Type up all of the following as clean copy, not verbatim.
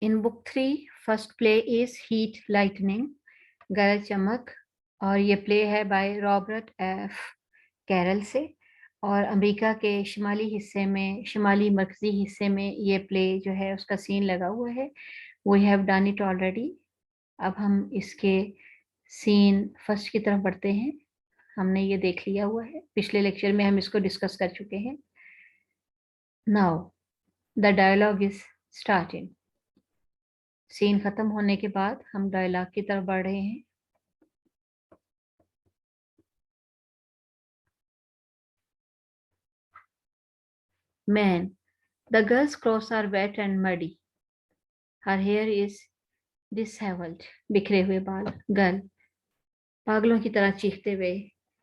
In book 3 first play is heat lightning, गरज चमक, और ये प्ले है बाय रॉबर्ट एफ कैरल से। और अमेरिका के शिमाली हिस्से में, शिमाली मरकजी हिस्से में ये प्ले जो है उसका सीन लगा हुआ है। We have done it already. अब हम इसके सीन फर्स्ट की तरफ बढ़ते हैं। हमने ये देख लिया हुआ है, पिछले लेक्चर में हम इसको डिस्कस कर चुके हैं। Now the dialogue is starting. Scene खत्म होने के बाद हम डायलॉग की तरफ बढ़ रहे हैं। Man, the girl's clothes are wet and muddy, her hair is dishevelled, बिखरे हुए बाल। गर्ल, पागलों की तरह चीखते हुए,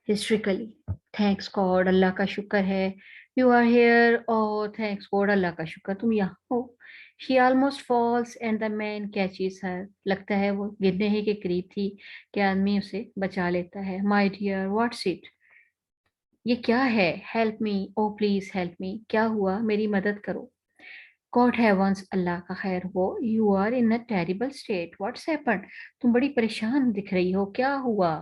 हिस्ट्रिकली, थैंक्स गॉड, अल्लाह का शुक्र है, यू आर हेयर, और थैंक्स गॉड, अल्लाह का शुक्र तुम यहाँ हो। She almost falls and the man catches her, लगता है वो गिरने ही के करीब थी कि आदमी उसे बचा लेता है। माय डियर, व्हाट्स इट, ये क्या है? Help me, oh please help me, क्या हुआ, मेरी मदद करो। गॉड हेवंस, अल्लाह का खैर हो, you are in a terrible state, what's happened, तुम बड़ी परेशान दिख रही हो, क्या हुआ?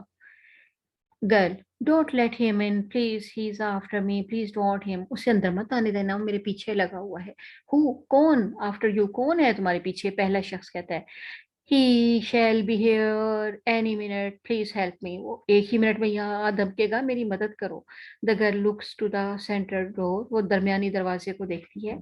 Girl, don't let him in please, he is after me, please don't him, उसे अंदर मत आने देना, वो मेरे पीछे लगा हुआ है। हु, कौन? आफ्टर यू, कौन है तुम्हारे पीछे? पहला शख्स कहता है। He shall be here any minute, please help me, वो एक ही मिनट में यहाँ आ धमकेगा, मेरी मदद करो। The girl looks to the centre door, वो दरमियानी दरवाजे को देखती है।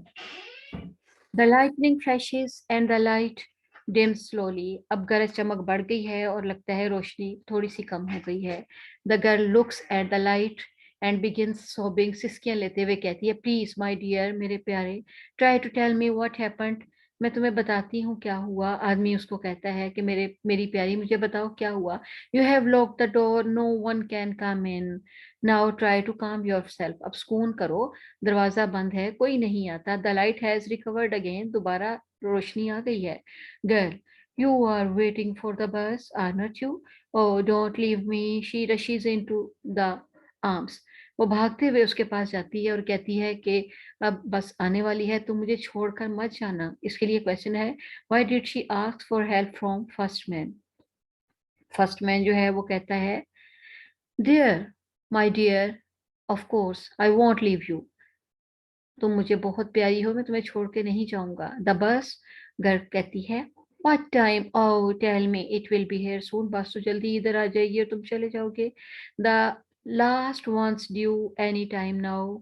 The lightning flashes and the light dim slowly, अब गरज चमक बढ़ गई है और लगता है रोशनी थोड़ी सी कम हो गई है। The girl looks at the light and begins sobbing, सिसकियां लेते हुए कहती है, प्लीज माय डियर, मेरे प्यारे, try to tell me what happened, मैं तुम्हें बताती हूँ क्या हुआ। आदमी उसको कहता है कि मेरी प्यारी, मुझे बताओ क्या हुआ। You have lock the door, no one can come in, now try to calm yourself, अब सुकून करो, दरवाजा बंद है, कोई नहीं आता। The light has recovered again, दोबारा रोशनी आ गई है। Girl, you are waiting for the bus are not you, oh don't leave me, she rushes into the arms, वो भागते हुए उसके पास जाती है और कहती है कि अब बस आने वाली है, तुम मुझे छोड़कर मत जाना। इसके लिए क्वेश्चन है, why did she ask for help from first man. First man जो है वो कहता है, dear, my dear, of course I won't leave you, तुम मुझे बहुत प्यारी हो, मैं तुम्हें छोड़ के नहीं जाऊंगा। द बस, गर्ल कहती है, what time, oh tell me, it will be here soon, bus तो जल्दी इधर आ जाएगी और तुम चले जाओगे। The last ones due any time now,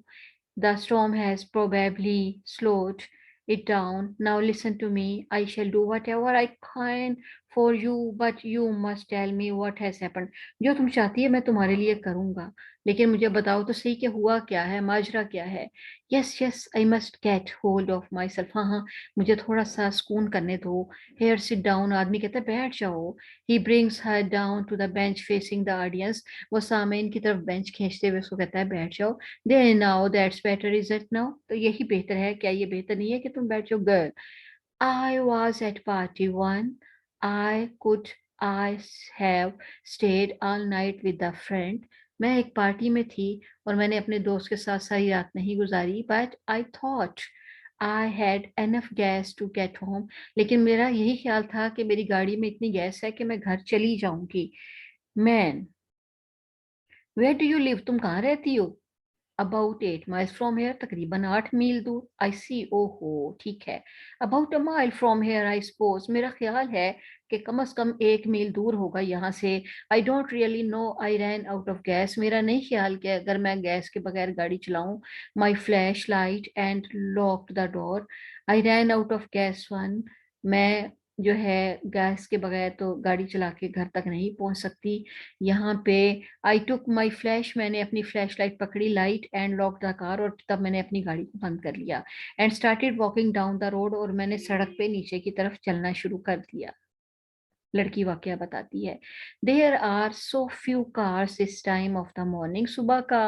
the storm has probably slowed it down. Now listen to me. I shall do whatever I can for you, but you must tell me what has happened. जो तुम चाहती है मैं तुम्हारे लिए करूंगा, लेकिन मुझे बताओ तो सही कि हुआ क्या है, माजरा क्या है। Yes yes, I must get hold of my self, हाँ हाँ, मुझे थोड़ा सा सुकून करने दो। हेयर सिट डाउन, आदमी कहता है बैठ जाओ। He brings her down to the bench facing the audience, वो सामने की तरफ बेंच खींचते हुए उसको कहता है बैठ जाओ। There now that's better is it now, तो यही बेहतर है, क्या ये बेहतर नहीं है कि तुम बैठ जाओ। Girl, I was at party one, I could, I have stayed all night with the friend, मैं एक पार्टी में थी और मैंने अपने दोस्त के साथ सारी रात नहीं गुजारी। But I thought I had enough gas to get home, लेकिन मेरा यही ख्याल था कि मेरी गाड़ी में इतनी गैस है कि मैं घर चली जाऊंगी। Man, where do you live, तुम कहाँ रहती हो? अबाउट 8 माइल्स फ्रॉम हेयर, तकरीबन 8 मील दूर। आई सी, ओहो ठीक है। About a mile from here I suppose, मेरा ख्याल है कि कम से कम 1 मील दूर होगा यहाँ से। I don't really know, I ran out of gas, मेरा नहीं ख्याल कि अगर मैं गैस के बगैर गाड़ी चलाऊं। My flash light and locked the door, I ran out of gas one, मैं जो है गैस के बगैर तो गाड़ी चला के घर तक नहीं पहुंच सकती। यहाँ पे आई टुक माई फ्लैश, मैंने अपनी फ्लैश लाइट पकड़ी, light and lock the car, और तब मैंने अपनी गाड़ी को बंद कर लिया। And started walking down the road, और मैंने सड़क पे नीचे की तरफ चलना शुरू कर दिया। लड़की वाकया बताती है, there are so few cars this time of the morning, सुबह का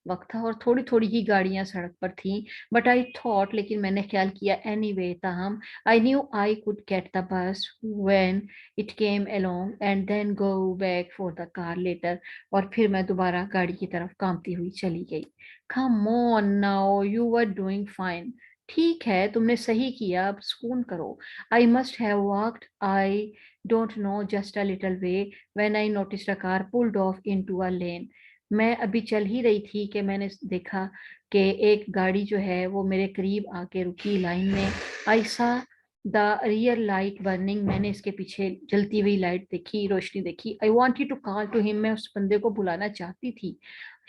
वक्त था और थोड़ी थोड़ी ही गाड़ियां सड़क पर थीं। बट आई थॉट, लेकिन मैंने ख्याल किया, एनी वे ताहम, I knew I could get the bus when it came along and then go back for the car later, और फिर मैं दोबारा गाड़ी की तरफ कांपती हुई चली गई। Come on now, you were doing fine, ठीक है, तुमने सही किया, अब सुकून करो। I must have walked, I don't know, just a little way when I noticed a car pulled off into a lane. मैं अभी चल ही रही थी कि मैंने देखा कि एक गाड़ी जो है वो मेरे करीब आके रुकी लाइन में। आई सा द रियर लाइट बर्निंग, मैंने इसके पीछे जलती हुई लाइट देखी, रोशनी देखी। I wanted to call to him, मैं उस बंदे को बुलाना चाहती थी,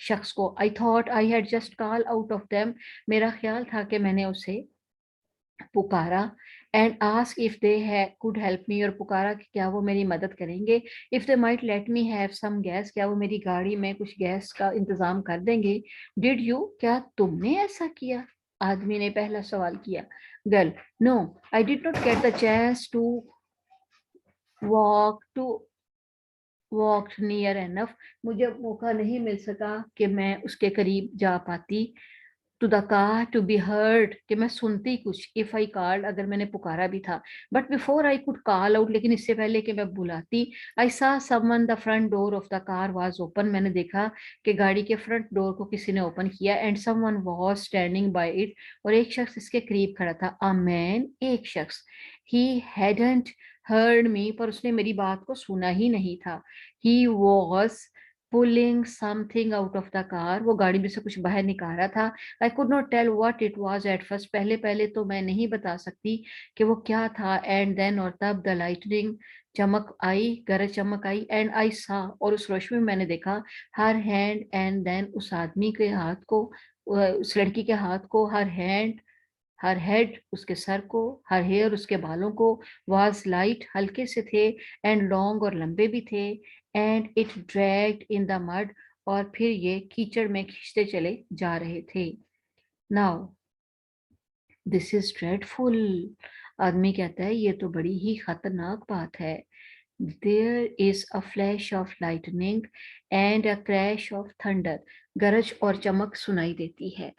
शख्स को। I thought I had just call out of them, मेरा ख्याल था कि मैंने उसे पुकारा। And ask if they could help me, और पुकारा कि क्या वो मेरी मदद करेंगे। If they might let me have some gas, क्या वो मेरी गाड़ी में कुछ गैस का इंतजाम कर देंगे। डिड यू, क्या तुमने ऐसा किया, आदमी ने पहला सवाल किया। Girl, no, I did not get the chance to walk to walk near enough, मुझे मौका नहीं मिल सका कि मैं उसके करीब जा पाती। To the car to be heard, कि मैं सुनती कुछ। इफ आई कॉल्ड, अगर मैंने पुकारा भी था। But before I could call out, लेकिन इससे पहले कि मैं बुलाती। आई सा someone, the front door of the car was open, मैंने देखा कि गाड़ी के फ्रंट डोर को किसी ने ओपन किया। And someone was standing bye it, और एक शख्स इसके करीब खड़ा था। अ मैन, एक शख्स। ही हैडंट हर्ड मी, पर उसने मेरी बात को सुना ही नहीं था। He was pulling something out of the car, वो गाड़ी में से कुछ बाहर निकाल रहा था। I could not tell what it was at first, पहले पहले तो मैं नहीं बता सकती कि वो क्या था। एंड देन, और तब, द लाइटनिंग, चमक आई, गरज चमक आई। एंड आई सा, और उस रोशनी में मैंने देखा। हर हैंड, एंड देन, उस आदमी के हाथ को, उस लड़की के हाथ को। हर हैंड, हर हेड, उसके सर को। हर हेयर, उसके बालों को। वाज लाइट, हल्के से थे। एंड लॉन्ग, और लंबे भी थे। And it dragged in the mud, और फिर ये कीचड़ में खींचते चले जा रहे थे। नाउ दिस इज ड्रेडफुल, आदमी कहता है ये तो बड़ी ही खतरनाक बात है। There is a flash of lightning and a crash of thunder, गरज और चमक सुनाई देती है।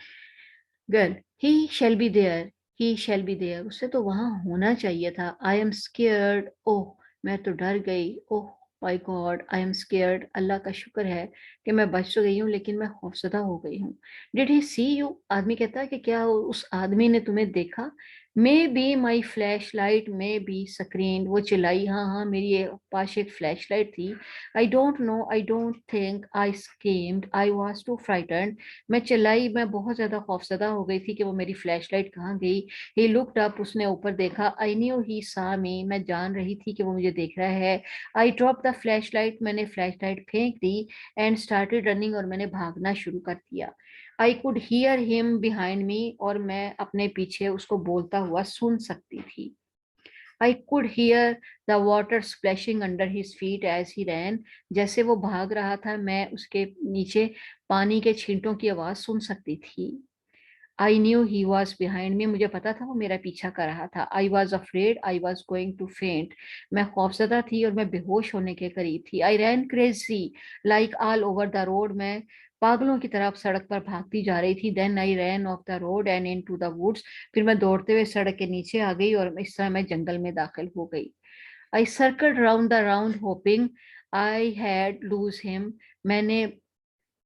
Girl, he shall be there, he shall be there, उसे तो वहां होना चाहिए था। आई एम स्केयर्ड, ओह, मैं तो डर गई। Oh my God, I am scared, अल्लाह का शुक्र है कि मैं बच तो गई हूँ, लेकिन मैं खौफजदा हो गई हूँ। डिड ही सी यू, आदमी कहता है कि क्या उस आदमी ने तुम्हें देखा। May be my flash light may be screen, वो चिल्लाई। हाँ हाँ, मेरी पास एक फ्लैश लाइट थी। I don't know, I don't think I screamed, I was too frightened, मैं चिल्लाई, मैं बहुत ज्यादा खौफजदा हो गई थी कि वो मेरी फ्लैश लाइट कहाँ गई। ही लुक्ड अप, उसने ऊपर देखा। आई न्यू ही सा मी, मैं जान रही थी कि वो मुझे देख रहा है। आई ड्रॉप द फ्लैश लाइट, मैंने फ्लैश लाइट फेंक दी। एंड स्टार्टेड रनिंग, और मैंने भागना शुरू कर दिया। आई could hear him behind me, और मैं अपने पीछे उसको बोलता हुआ सुन सकती थी। I could hear the water splashing under his feet as he ran, जैसे वो भाग रहा था मैं उसके नीचे पानी के छींटों की आवाज सुन सकती थी। I knew he was behind me, मुझे पता था वो मेरा पीछा कर रहा था। I was afraid, I was going to faint, मैं खौफजदा थी और मैं बेहोश होने के करीब थी। I ran crazy like all over the road, मैं पागलों की तरफ सड़क पर भागती जा रही थी। Then I ran off the road and into the woods, फिर मैं दौड़ते हुए सड़क के नीचे आ गई और इस तरह मैं जंगल में दाखिल हो गई। I circled round the round hoping I had lose him, मैंने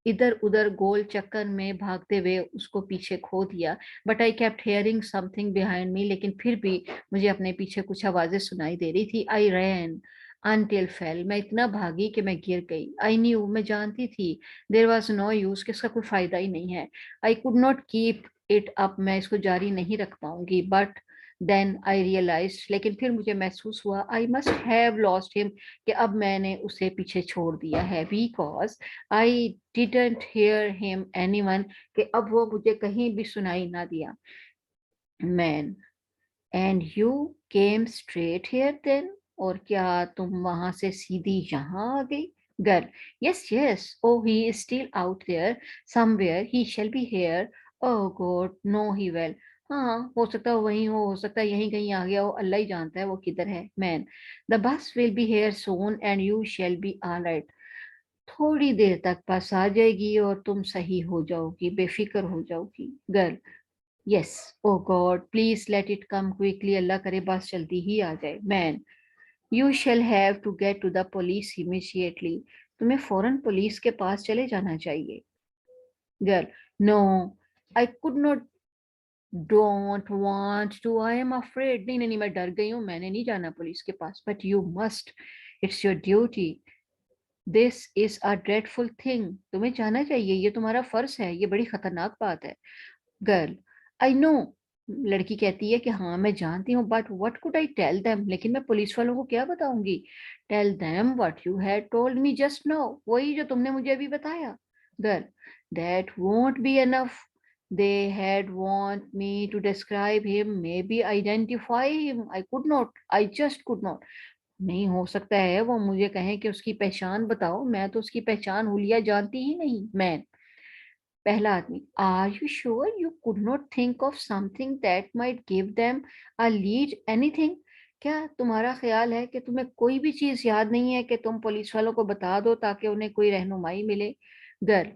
इधर उधर गोल चक्कर में भागते हुए उसको पीछे खो दिया। But I kept hearing something behind me, लेकिन फिर भी मुझे अपने पीछे कुछ आवाजें सुनाई दे रही थी। आई रैन अनटिल फेल, मैं इतना भागी कि मैं गिर गई। आई न्यू, मैं जानती थी। देयर वॉज नो यूज, कि इसका कोई फायदा ही नहीं है। आई could not keep it up, मैं इसको जारी नहीं रख पाऊंगी। बट देन आई रियलाइज, लेकिन फिर मुझे महसूस हुआ, I must have lost him, कि अब मैंने उसे पीछे छोड़ दिया है। Because I didn't hear him anyone, कि अब वो मुझे कहीं भी सुनाई ना दिया। Man, and you came straight here then, और क्या तुम वहां से सीधी यहाँ आ गई। Girl, yes yes, oh he is still out there somewhere, he shall be here. Oh God, no he well, हाँ हो सकता है वहीं हो सकता है यहीं कहीं आ गया हो, अल्लाह ही जानता है वो किधर है। Man, the bus will be here soon and you shall be all right, थोड़ी देर तक बस आ जाएगी और तुम सही हो जाओगी, बेफिक्र हो जाओगी। Girl, yes, oh God please let it come quickly, अल्लाह करे बस जल्दी ही आ जाए। Man, you shall have to get to the police immediately, तुम्हें फौरन पुलिस के पास चले जाना चाहिए। Girl, no, I could not don't want to, I am afraid, नहीं नहीं नहीं, मैं डर गई हूँ, मैंने नहीं जाना पुलिस के पास, but you must, it's your duty, this is a dreadful thing, तुम्हें जाना चाहिए, ये तुम्हारा फर्ज है, ये बड़ी खतरनाक बात है। गर्ल, आई नो, लड़की कहती है कि हाँ मैं जानती हूँ, but what could I tell them, लेकिन मैं पुलिस वालों को क्या बताऊंगी। Tell them what you had told me just now, वही जो तुमने मुझे अभी बताया। Girl, that won't be enough, they had want me to describe him, maybe identify him, I could not, I just could not, नहीं हो सकता है वो मुझे कहें कि उसकी पहचान बताओ, मैं तो उसकी पहचान हुलिया जानती ही नहीं। मैं, पहला आदमी, are you sure you could not think of something that might give them a lead, anything, क्या तुम्हारा ख्याल है कि तुम्हें कोई भी चीज याद नहीं है कि तुम पुलिस वालों को बता दो ताकि उन्हें कोई रहनुमाई मिले। Girl,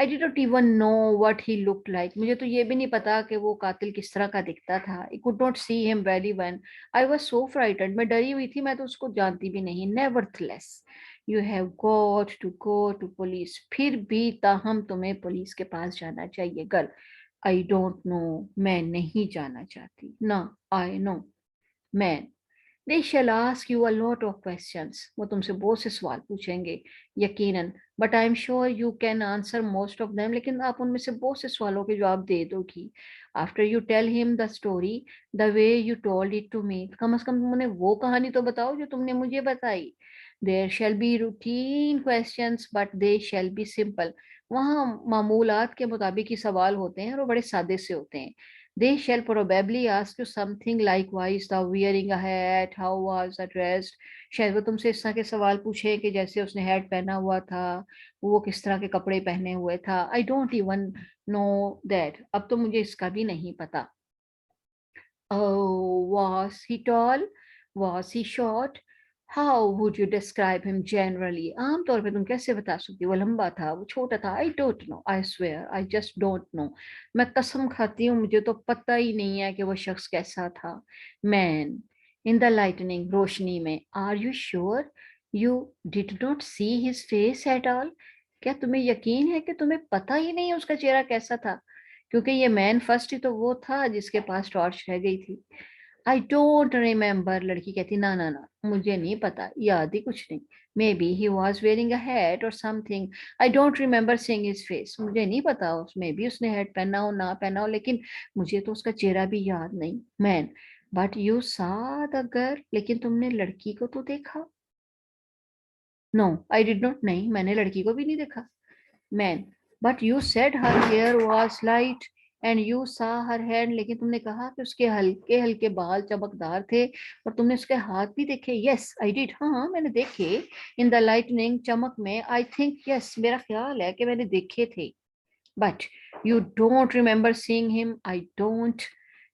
I did not even know what he looked like, मुझे तो ये भी नहीं पता कि वो कातिल किस तरह का दिखता था। I could not see him very one, I was so frightened, मैं डरी हुई थी, मैं तो उसको जानती भी नहीं। Nevertheless you have got to go to police, फिर भी ताहम तुम्हें पुलिस के पास जाना चाहिए। गर्ल, आई डोंट नो, मैं नहीं जाना चाहती ना, I know. Man, they shall ask you a lot of questions, वो तुमसे बहुत से सवाल पूछेंगे, यकीनन, but I am sure you can answer most of them, लेकिन आप उनमें से बहुत से सवालों के जवाब दे दोगी। After you tell him the story the way you told it to me, कम से कम तुम उन्हें वो कहानी तो बताओ जो तुमने मुझे बताई। There shall be routine questions but they shall be simple, वहाँ मामूलात के मुताबिक ही सवाल होते हैं और वो बड़े सादे से होते हैं। They shall probably ask you something likewise, the wearing a hat, how was dressed, शायद वो तुमसे इस तरह के सवाल पूछे कि जैसे उसने हैट पहना हुआ था, वो किस तरह के कपड़े पहने हुए था। I don't even know that, अब तो मुझे इसका भी नहीं पता। Oh, was he tall? Was he short? How would you describe him generally? आम तौर पे तुम कैसे बता सकती हो, वो लंबा था, वो छोटा था? I don't know. I swear, I just don't know. मैं कसम खाती हूँ, मुझे तो पता ही नहीं है कि वो शख्स कैसा था। Man, in the lightning, रोशनी में, are you sure you did not see his face at all? क्या तुम्हें यकीन है कि तुम्हें पता ही नहीं उसका चेहरा कैसा था? क्योंकि ये मैन फर्स्ट ही तो वो था जिसके पास टॉर्च रह गई थी। आई डोंट रिमेम्बर, लड़की कहती, ना ना ना, मुझे नहीं पता, याद ही कुछ नहीं। Maybe he was wearing a hat और something, I don't remember seeing his face, मुझे नहीं पता उसमें भी उसने हैट पहना हो ना पहना हो, लेकिन मुझे तो उसका चेहरा भी याद नहीं। मैन, बट यू सा द गर्ल, लेकिन तुमने लड़की को तो देखा। नो, आई डिड नॉट, नहीं मैंने लड़की को भी नहीं देखा। Man, but you said her hair was light and you saw her hand, लेकिन तुमने कहा कि उसके हल्के हल्के बाल चमकदार थे और तुमने उसके हाथ भी देखे। यस आई डिड, हाँ हाँ मैंने देखे। इन द लाइटनिंग, चमक में, आई थिंक, यस मेरा ख्याल है कि मैंने देखे थे। But you don't remember seeing him, I don't,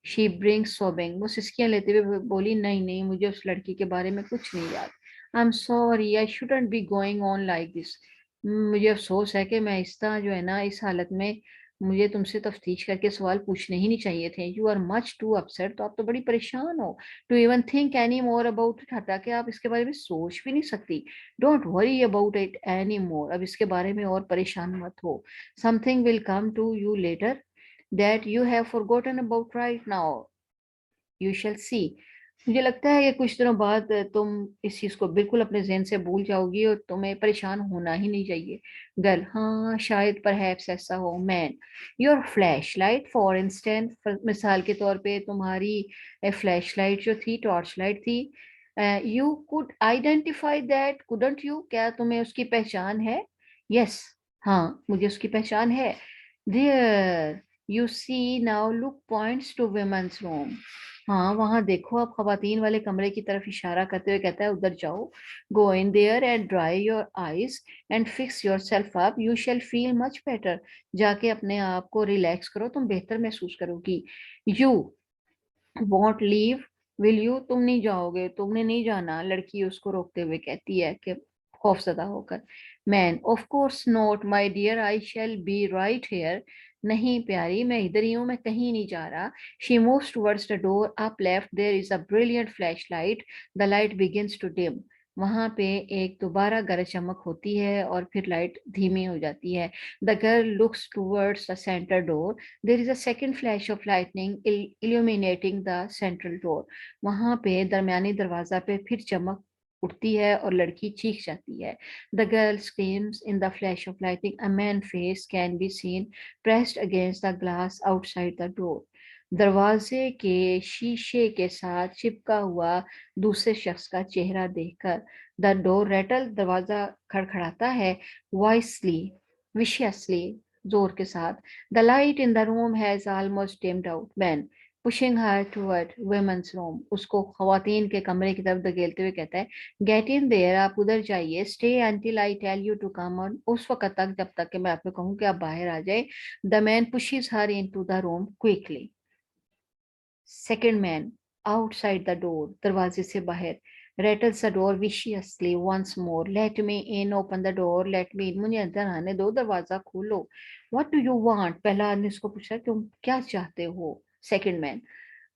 she bring सोबिंग, वो सिसकियां लेते हुए बोली, नहीं नहीं मुझे उस लड़की के बारे में कुछ नहीं याद। I am sorry, I shouldn't be going on like this, मुझे अफसोस है कि मैं इस तरह जो है ना, इस हालत में मुझे तुमसे तफ्तीश करके सवाल पूछने ही नहीं चाहिए थे। You are much too upset, तो आप तो बड़ी परेशान हो, to even think any more about it, हटा के आप इसके बारे में सोच भी नहीं सकती। Don't worry about it any more, अब इसके बारे में और परेशान मत हो। Something will come to you later that you have forgotten about right now, you shall see, मुझे लगता है कि कुछ दिनों बाद तुम इस चीज को बिल्कुल अपने जहन से भूल जाओगी और तुम्हें परेशान होना ही नहीं चाहिए। गर्ल, हाँ शायद परहैप्स ऐसा हो। Man, your flash light for instant, मिसाल के तौर पे तुम्हारी फ्लैश लाइट जो थी, टॉर्च लाइट थी, you could identify that couldn't you, क्या तुम्हें उसकी पहचान है? यस, हाँ मुझे उसकी पहचान है। There you see now, look points to women's room, हाँ वहां देखो, आप खवातीन वाले कमरे की तरफ इशारा करते हुए कहता है, उधर जाओ। Go in there and dry your eyes and fix yourself up, you shall feel much better, जाके अपने आप को रिलैक्स करो, तुम बेहतर महसूस करोगी। You want leave, will you, तुम नहीं जाओगे, तुमने नहीं जाना, लड़की उसको रोकते हुए कहती है कि खौफजदा होकर। Man, of course not my dear, I shall be right here, नहीं प्यारी मैं इधर ही हूँ, मैं कहीं नहीं जा रहा। She moves towards the door, up left there is a brilliant flash light, the light begins to dim, वहां पे एक दोबारा गरज चमक होती है और फिर लाइट धीमी हो जाती है। The girl looks towards the centre door. There is a second flash of lightning illuminating the central door. वहां पे दरमियानी दरवाजा पे फिर चमक उठती है और लड़की चीख जाती है। The girl screams in the flash of lighting. A man face can be seen pressed against the glass outside the door. दरवाजे के शीशे के साथ चिपका हुआ दूसरे शख्स का चेहरा देखकर द डोर रेटल, दरवाजा खड़खड़ाता है, वॉइसली, विशियसली, जोर के साथ। The light in the room has almost dimmed out. Man pushing her toward women's room, उसको खवातीन के कमरे की तरफ धकेलते हुए कहता है, गेट इन देयर, आप उधर जाइए, stay until I tell you to come on, उस वक्त तक जब तक कि मैं आपको कहूँ कि आप बाहर आ जाए। The man pushes her into the room quickly. Second man outside the door, दरवाजे से बाहर, rattles the door viciously once more. Let me in, open the door, let me in, मुझे अंदर आने दो, दरवाजा खोलो। What do you want? पहला आदमी उसको पूछा, तुम क्या चाहते हो? सेकंड मैन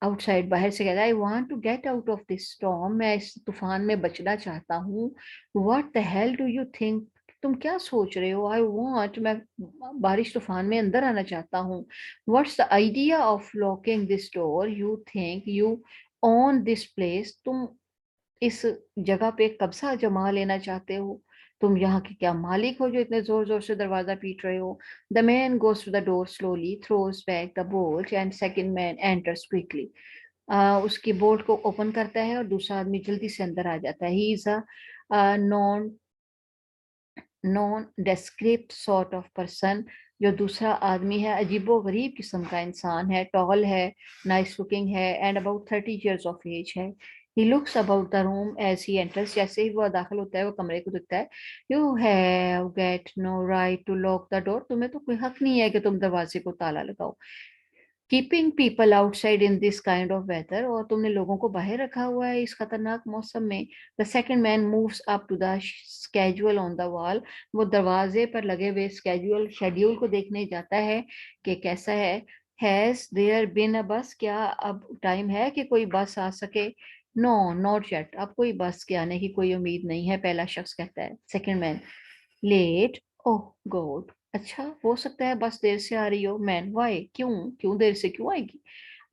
आउटसाइड, बाहर से कहता है, I want to get out of this storm, मैं इस तूफान में बचना चाहता हूँ। What the hell do you think, तुम क्या सोच रहे हो? आई वॉन्ट, मैं बारिश तूफान में अंदर आना चाहता हूँ। What's the idea of locking this door, you think you own this place, तुम इस जगह पे कब्जा जमा लेना चाहते हो? तुम यहाँ के क्या मालिक हो जो इतने जोर जोर से दरवाजा पीट रहे हो? The man goes to the door slowly, throws back the bolt and second man enters quickly. उसकी बोल्ट को ओपन करता है और दूसरा आदमी जल्दी से अंदर आ जाता है। He is a non nondescript sort of person, जो दूसरा आदमी है अजीबो गरीब किस्म का इंसान है, टॉल है, नाइस लुकिंग है and about 30 years of age है। He looks about the room as he enters, जैसे ही वो दाखिल होता है वो कमरे को दिखता है। You have get no right to lock the door, तुम्हें तो कोई हक नहीं है कि तुम दरवाजे को ताला लगाओ। Keeping people outside in this kind of weather, और तुमने लोगों को बाहर रखा हुआ है इस खतरनाक मौसम में। The second man moves up to the schedule on the wall, वो दरवाजे पर लगे हुए शेड्यूल को देखने जाता है कि कैसा है। हैज देयर बीन अ बस, क्या अब टाइम है कि कोई बस आ सके? नो नॉट येट, अब कोई बस के आने की कोई उम्मीद नहीं है, पहला शख्स कहता है। सेकंड मैन, लेट, ओह गॉड, अच्छा हो सकता है बस देर से आ रही हो। मैन, वाई, क्यों, क्यों देर से क्यों आएगी?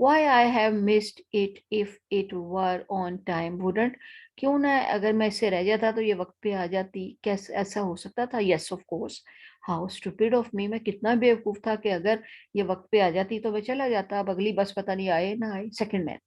Why I have missed it if it were on time wouldn't, क्यों ना अगर मैं इससे रह जाता तो ये वक्त पे आ जाती, कैसे ऐसा हो सकता था? Yes of course, how stupid of me, मैं कितना बेवकूफ था कि अगर ये वक्त पे आ जाती तो मैं चला जाता, अब अगली बस पता नहीं आए ना आए। Second man,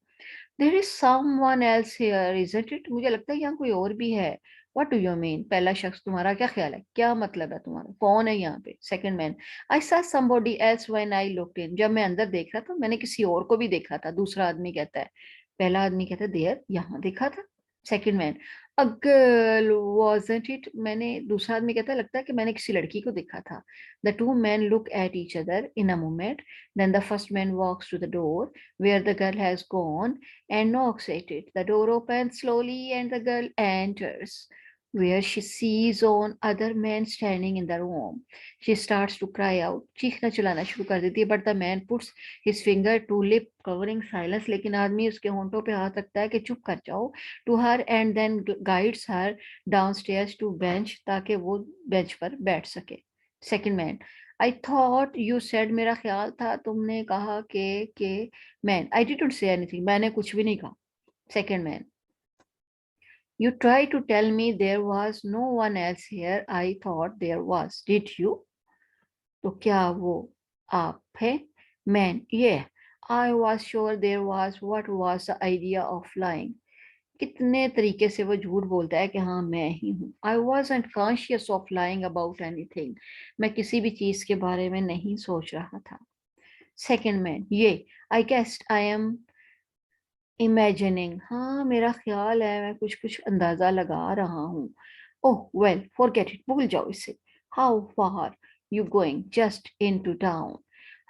there is someone else here isn't it, मुझे लगता है यहाँ कोई और भी है। व्हाट डू यू मीन, पहला शख्स, तुम्हारा क्या ख्याल है, क्या मतलब है तुम्हारा, कौन है यहाँ पे? Second man, I saw somebody else when I looked in, जब मैं अंदर देख रहा था मैंने किसी और को भी देखा था, दूसरा आदमी कहता है। पहला आदमी कहता है, देयर, यहाँ देखा था। Second man, a girl wasn't it, मैंने, दूसरा आदमी कहता है, लगता है कि मैंने किसी लड़की को देखा था। The two men look at each other in a moment, then the first man walks to the door where the girl has gone and knocks at it. The door opens slowly and the girl enters, where she sees on other men standing in the room. She starts to cry out. चीखना चिल्लाना शुरू कर देती है, but the man puts his finger to lip covering silence, लेकिन आदमी उसके होंठों पे हाथ रखता है कि चुप कर जाओ, to her and then guides her downstairs to bench, ताकि वो बेंच पर बैठ सके। Second man, I thought you said, मेरा ख्याल था तुमने कहा कि man, I didn't say anything, मैंने कुछ भी नहीं कहा। Second man, you try to tell me there was no one else here, I thought there was, did you, तो क्या वो आप है? Man, yeah, I was sure there was, what was the idea of lying, कितने तरीके से वो झूठ बोलता है कि हाँ मैं ही हूँ। आई wasn't conscious of lying about anything, मैं किसी भी चीज के बारे में नहीं सोच रहा था। Second man, yeah, I guess I am imagining, हाँ मेरा ख्याल है मैं कुछ कुछ अंदाजा लगा रहा हूँ। ओह वेल फॉरगेट इट, भूल जाओ इसे। How far you going, just in to town.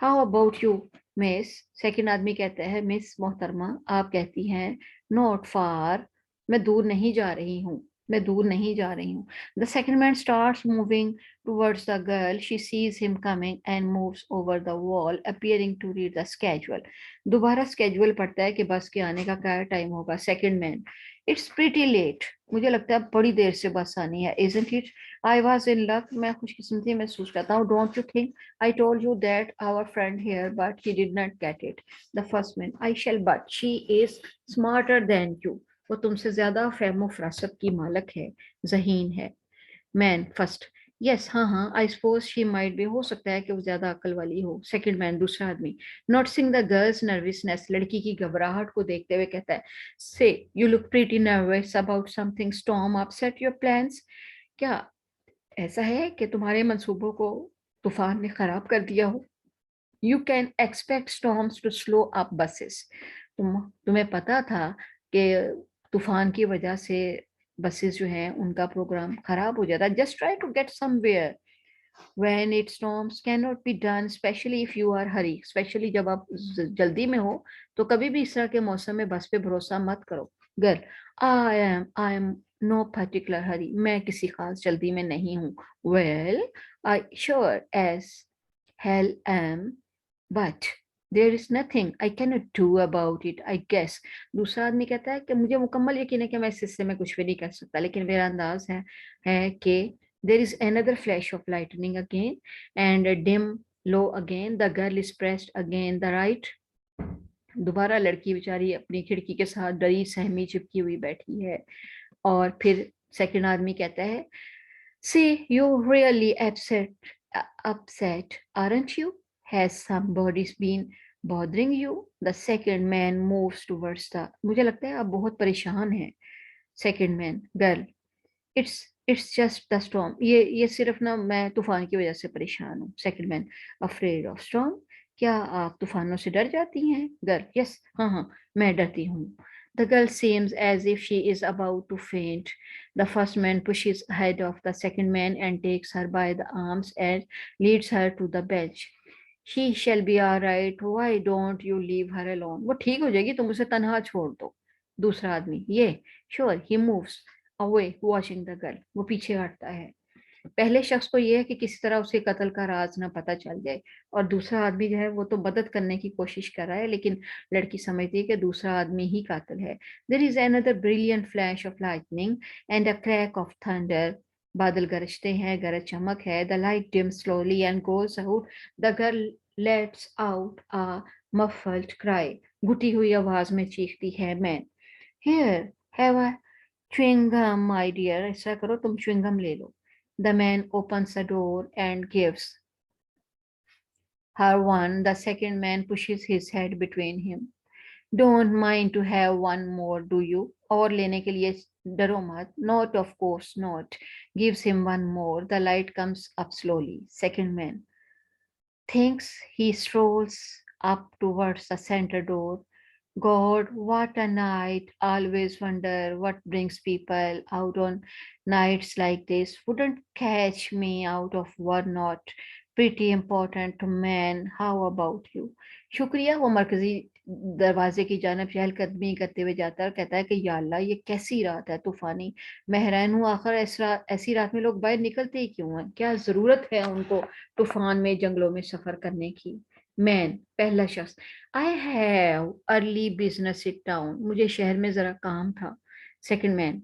How about you miss, second आदमी कहता है, मिस मोहतरमा, आप कहती हैं, नॉट फार, मैं दूर नहीं जा रही हूँ, मैं दूर नहीं जा रही हूँ। The second man starts moving towards the girl. She sees him coming and moves over the wall, appearing to read the schedule. दोबारा schedule पढ़ता है कि बस के आने का क्या टाइम होगा. Second man, it's pretty late. मुझे लगता है बड़ी देर से बस आनी है. Isn't it? I was in luck. मैं खुशकिस्मती महसूस करता हूँ. Don't you think? I told you that our friend here, but he did not get it. The first man, I shall, but she is smarter than you. वो तुमसे ज्यादा फहमो फरासत की मालक है, ज़हीन है. मैन फर्स्ट, यस, हाँ हाँ, I suppose she might be, हो सकता है कि वो ज्यादा अकल वाली हो. सेकंड मैन, दूसरा आदमी, नोटिसिंग द गर्ल्स नर्वसनेस, लड़की की घबराहट को देखते हुए कहता है, से you look pretty nervous about something, storm upset your plans. क्या ऐसा है कि तुम्हारे मंसूबों को तूफान ने खराब कर दिया हो? You can expect storms to slow up buses. तुम्हें पता था कि तूफान की वजह से बसेस जो हैं उनका प्रोग्राम खराब हो जाता है. Just try to get somewhere when it storms cannot be done, especially if you are hurry, especially जब आप जल्दी में हो, तो कभी भी इस तरह के मौसम में बस पे भरोसा मत करो. Girl, I am no particular hurry, मैं किसी खास जल्दी में नहीं हूँ. Well, I sure as hell am, but there is nothing I cannot do about it, I guess. दूसरा आदमी कहता है कि मुझे मुकम्मल यकीन है कि मैं इस हिस्से में कुछ भी नहीं कर सकता, लेकिन मेरा अंदाज है कि there is another flash of lightning again, and a dim low again. The girl is pressed again the right. दोबारा लड़की बेचारी अपनी खिड़की के साथ डरी सहमी चिपकी हुई बैठी है. और फिर सेकंड आदमी कहता है, see, you really upset, aren't you? Has somebody been bothering you? The second man moves towards the, मुझे लगता है आप बहुत परेशान हैं. Second man, girl, it's just the storm, ये सिर्फ ना मैं तूफान की वजह से परेशान हूँ. Second man, afraid of storm, क्या आप तूफानों से डर जाती हैं? गर्ल, यस, हाँ हाँ, मैं डरती हूँ. The girl seems as if she is about to faint. The first man pushes ahead of the second man and takes her by the arms and leads her to the bench. She shall be all right. Why don't you leave her alone? वो ठीक हो जाएगी, तुम उसे तन्हा छोड़ दो. दूसरा आदमी, ये, sure, he moves away watching the girl. वो पीछे हटता है. पहले शख्स को यह है कि किसी तरह उसके कत्ल का राज ना पता चल जाए, और दूसरा आदमी जो है वो तो मदद करने की कोशिश कर रहा है, लेकिन लड़की समझती है कि दूसरा आदमी ही कातिल है. There is another brilliant flash of lightning and a crack of thunder. बादल गरजते हैं, गरज चमक है. The light dim slowly and goes out. The girl lets out a muffled cry. घुटी हुई आवाज में चीखती है, man, here, have a chewing gum, my dear. ऐसा करो, तुम chewing gum ले लो. The man opens the door and gives her one. The second man pushes his head between him. Don't mind to have one more, do you? और लेने के लिए डरो मत. Not, of course not. Gives him one more. The light comes up slowly. Second man thinks. He strolls up towards the center door. God, what a night. Always wonder what brings people out on nights like this. Wouldn't catch me out of one not pretty important man. How about you? शुक्रिया. वो मरकजी दरवाजे की जानब चहलकदमी करते हुए जाता है और कहता है कि या अल्लाह, ये कैसी रात है तूफानी. मैं हैरान हूँ, आखिर ऐसी रात में लोग बाहर निकलते ही क्यों हैं? क्या जरूरत है उनको तूफान में जंगलों में सफर करने की? मैन, पहला शख्स, I have early business in town, मुझे शहर में जरा काम था. सेकंड मैन,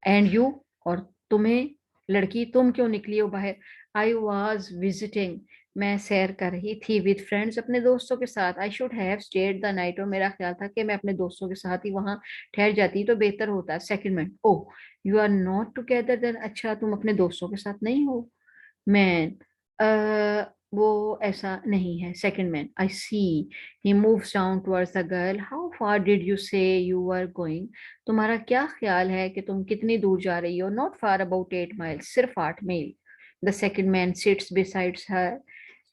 एंड यू, और तुम्हें? लड़की, तुम क्यों निकली हो बाहर? आई वॉज विजिटिंग, मैं सैर कर रही थी. विद फ्रेंड्स, अपने दोस्तों के साथ. I should have stayed the night, और मेरा ख्याल था कि मैं अपने दोस्तों के साथ ही वहां ठहर जाती तो बेहतर होता. Second man, oh, you are not together then, अच्छा तुम अपने दोस्तों के साथ नहीं हो. मैन, वो ऐसा नहीं है. Second man, I see. He moves down towards the girl. How far did you say you were going? तुम्हारा क्या ख्याल है कि तुम कितनी दूर जा रही हो? नॉट फार, अबाउट 8 miles, सिर्फ 8 मील. The second man sits besides her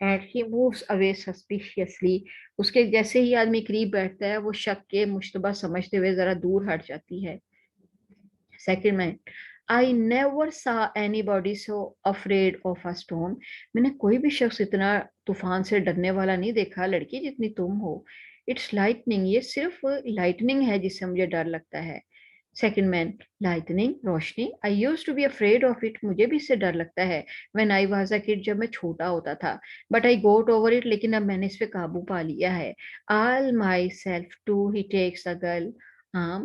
and he moves away suspiciously. उसके जैसे ही आदमी करीब बैठता है, वो शक के मुश्तबा समझते हुए जरा दूर हट जाती है. सेकंड मैन, आई नेवर सा anybody so afraid of a stone. मैंने कोई भी शख्स इतना तूफान से डरने वाला नहीं देखा, लड़की, जितनी तुम हो. इट्स लाइटनिंग, ये सिर्फ लाइटनिंग है जिससे मुझे डर लगता है. सेकंड मैन, लाइटनिंग, रोशनी, I used to be afraid of it, मुझे भी इससे डर लगता है। When I was a kid, जब मैं छोटा होता था। But I got over it, लेकिन अब मैंने इस पे काबू पा लिया है। All myself too, he takes the girl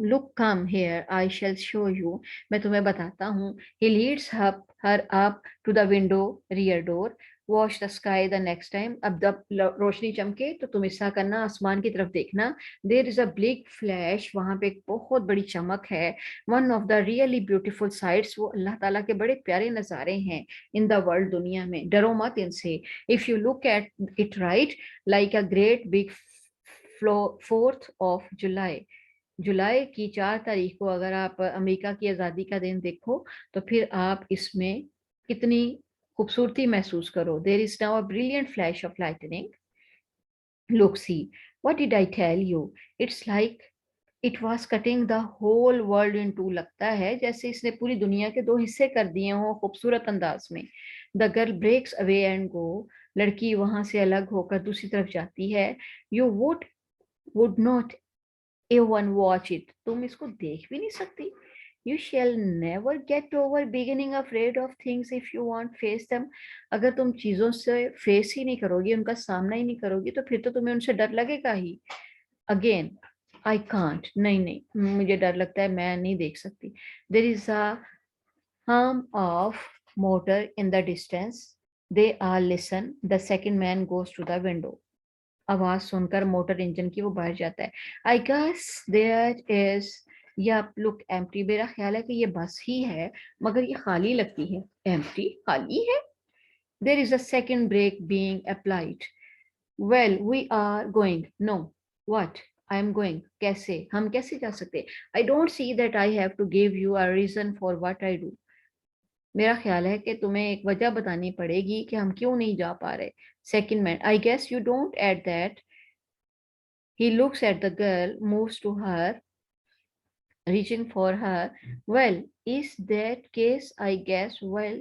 look come here, I shall show you, मैं तुम्हें बताता हूँ। ही लीड्स हर अप to the window rear door, watch the sky the next time, अब जब रोशनी चमके तो तुम ऐसा करना, आसमान की तरफ देखना। There is a big flash, वहां पे एक बहुत बड़ी चमक है। One of the really beautiful sites, वो अल्लाह ताला के बड़े प्यारे नज़ारे हैं इन द वर्ल्ड, दुनिया में। डरो मत इनसे। If you look at it right, like a great big 4th of July, जुलाई की 4 तारीख को अगर आप अमेरिका की आज़ादी का दिन देखो, तो फिर आप इसमें कितनी खूबसूरती महसूस करो। There is now a brilliant flash of lightning, look, see, what did I tell you? It's like it was cutting the whole world in two, लगता है जैसे इसने पूरी दुनिया के 2 हिस्से कर दिए हों खूबसूरत अंदाज में। The girl breaks away and go, लड़की वहां से अलग होकर दूसरी तरफ जाती है। You would not even watch it, तुम इसको देख भी नहीं सकती। You shall never get over beginning afraid of things if you want face them, अगर तुम चीजों से फेस ही नहीं करोगी, उनका सामना ही नहीं करोगी, तो फिर तो तुम्हें उनसे डर लगेगा ही। अगेन, आई कांट, नहीं नहीं, मुझे डर लगता है, मैं नहीं देख सकती। There is a hum of motor in the distance, they all listen, the second man goes to the window, आवाज सुनकर मोटर इंजन की वो बाहर जाता है। आई गेस देयर इज, या लुक एम्प्टी, मेरा ख्याल है कि ये बस ही है, मगर ये खाली लगती है। एम्प्टी, खाली है। There is a second brake being applied, well we are going, no, what, I am going, कैसे, हम कैसे जा सकते। I don't see that I have to give you a reason for what I do, मेरा ख्याल है कि तुम्हें एक वजह बतानी पड़ेगी कि हम क्यों नहीं जा पा रहे। Second man, I guess you don't at that, he looks at the girl, moves to her, reaching for her. Well, is that case? I guess, well,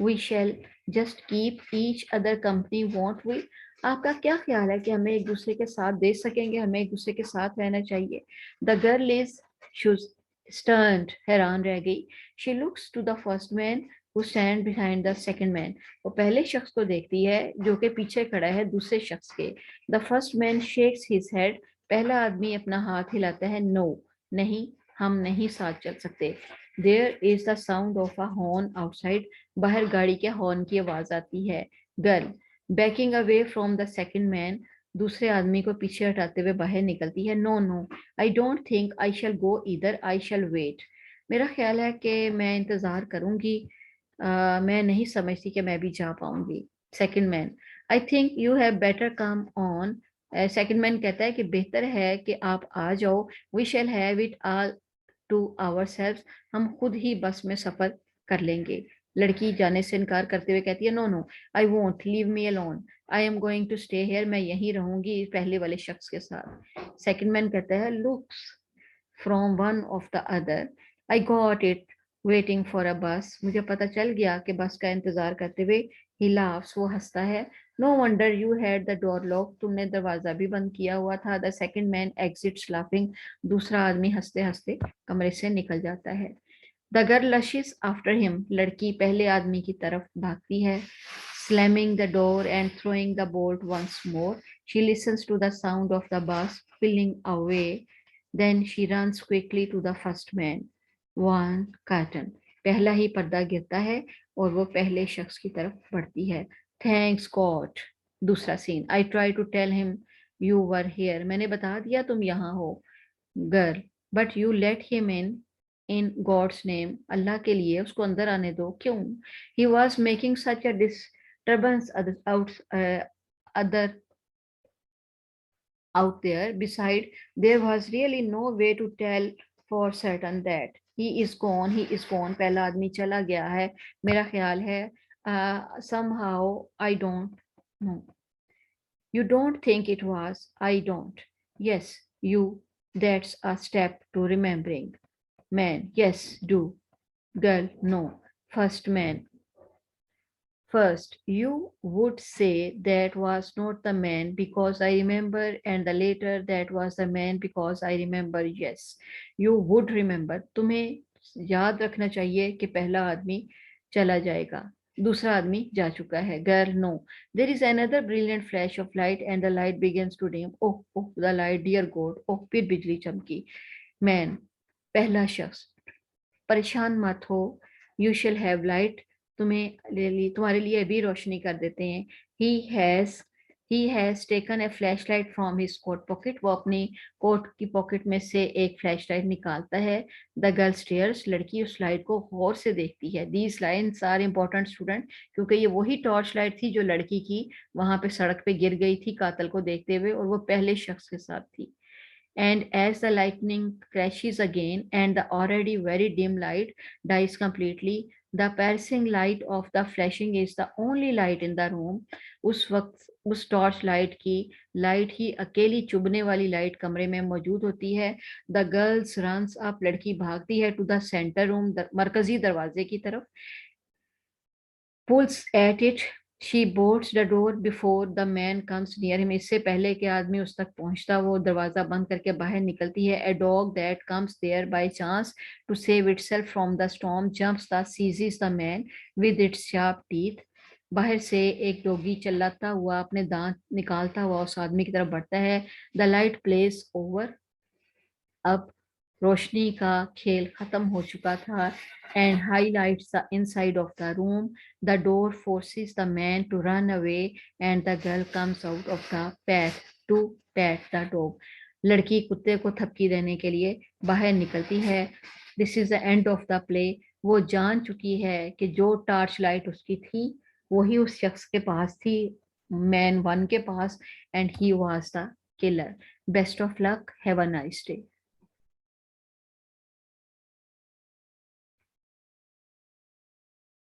we shall just keep each other company, won't we? आपका क्या ख्याल है कि हमें एक दूसरे के साथ दे सकेंगे, हमें एक दूसरे के साथ रहना चाहिए। द गर्ल इज स्टर्न्ड, हैरान रह गई। She looks to the first man who stand behind the second man, वो पहले शख्स को देखती है जो कि पीछे खड़ा है दूसरे शख्स के। The first man shakes his head, पहला आदमी अपना हाथ हिलाता है। नो, नहीं, हम नहीं साथ चल सकते। There is the sound of a horn outside, बाहर गाड़ी के हॉर्न की आवाज आती है। Girl backing away from the second man, दूसरे आदमी को पीछे हटाते हुए बाहर निकलती है। No no, I don't think I shall go इधर, आई शैल वेट, मेरा ख्याल है कि मैं इंतजार करूंगी, मैं नहीं समझती कि मैं भी जा पाऊंगी। Second man, I think you have better come on, second man कहता है कि बेहतर है कि आप आ जाओ। We shall have it all to ourselves, हम खुद ही बस में सफर कर लेंगे। लड़की जाने से इनकार करते हुए कहती है, no no, I won't, leave me alone, I am going to stay here, मैं यहीं रहूंगी पहले वाले शख्स के साथ। सेकंड मैन कहता है, looks from one of the other, I got it waiting for a बस, मुझे पता चल गया कि बस का इंतजार करते हुए। ही लाफ्स, वो हंसता है। No wonder you had the door lock, तुमने दरवाजा भी बंद किया हुआ था। The second man exits laughing, दूसरा आदमी हंसते हंसते कमरे से निकल जाता है। The girl rushes after him, लड़की पहले आदमी की तरफ भागती है। Slamming the door and throwing the bolt once more, she listens to the sound of the bus pulling away, then she runs quickly to the first man. One curtain, पहला ही पर्दा गिरता है और वो पहले शख्स की तरफ बढ़ती है। Thanks God. दूसरा scene, I try to tell him you were here, मैंने बता दिया तुम यहाँ हो। Girl, but you let him in God's name, अल्लाह के लिए उसको अंदर आने दो, क्यों। He was making such a disturbance other out there. Beside, there was really no way to tell for certain that he is gone, he is gone, पहला आदमी चला गया है, मेरा ख्याल है। Somehow I don't know. You don't think it was, I don't. Yes, you, that's a step to remembering. Man, yes, do. Girl, no. First man, First, you would say that was not the man because I remember, and the later that was the man because I remember. Yes, you would remember. तुम्हें याद रखना चाहिए कि पहला आदमी चला जाएगा, दूसरा आदमी जा चुका है. Girl, no. There is another brilliant flash of light, and the light begins to dim. Oh, oh, the light, dear God. Oh, फिर बिजली चमकी. Man, पहला शख्स. परेशान मत हो. You shall have light. तुम्हारे लिए अभी रोशनी कर देते हैं. He has taken a flashlight from his coat pocket. वो अपनी कोट की पॉकेट में से एक फ्लैश लाइट निकालता है. The girl stares. लड़की उस लाइट को गौर से देखती है. These lines are important student, क्योंकि ये वही टॉर्च लाइट थी जो लड़की की वहां पे सड़क पे गिर गई थी कातल को देखते हुए, और वो पहले शख्स के साथ थी. And as the lightning crashes again and the already very dim light dies completely, the piercing light of the flashing is the only light in the room. उस वक्त उस टॉर्च लाइट की लाइट ही अकेली चुभने वाली लाइट कमरे में मौजूद होती है. The girls runs up. लड़की भागती है टू द सेंटर रूम, मरकजी दरवाजे की तरफ. pulls at it. She boards the door before the man comes near him. इससे पहले कि आदमी उस तक पहुंचता वो दरवाजा बंद करके बाहर निकलती है. A dog that comes there by chance to save itself from the storm jumps the seizes the man with its sharp teeth. बाहर से एक डॉगी चिल्लाता हुआ अपने दांत निकालता हुआ उस आदमी की तरफ बढ़ता है. The light plays over. अब रोशनी का खेल खत्म हो चुका था. And highlights the inside of the room. The door forces the man to run away and the girl comes out of the path to pat the dog. लड़की कुत्ते को थपकी देने के लिए बाहर निकलती है. This is the end of the play. वो जान चुकी है कि जो टॉर्च लाइट उसकी थी वही उस शख्स के पास थी, मैन वन के पास, and he was the killer. Best of luck. Have a nice day.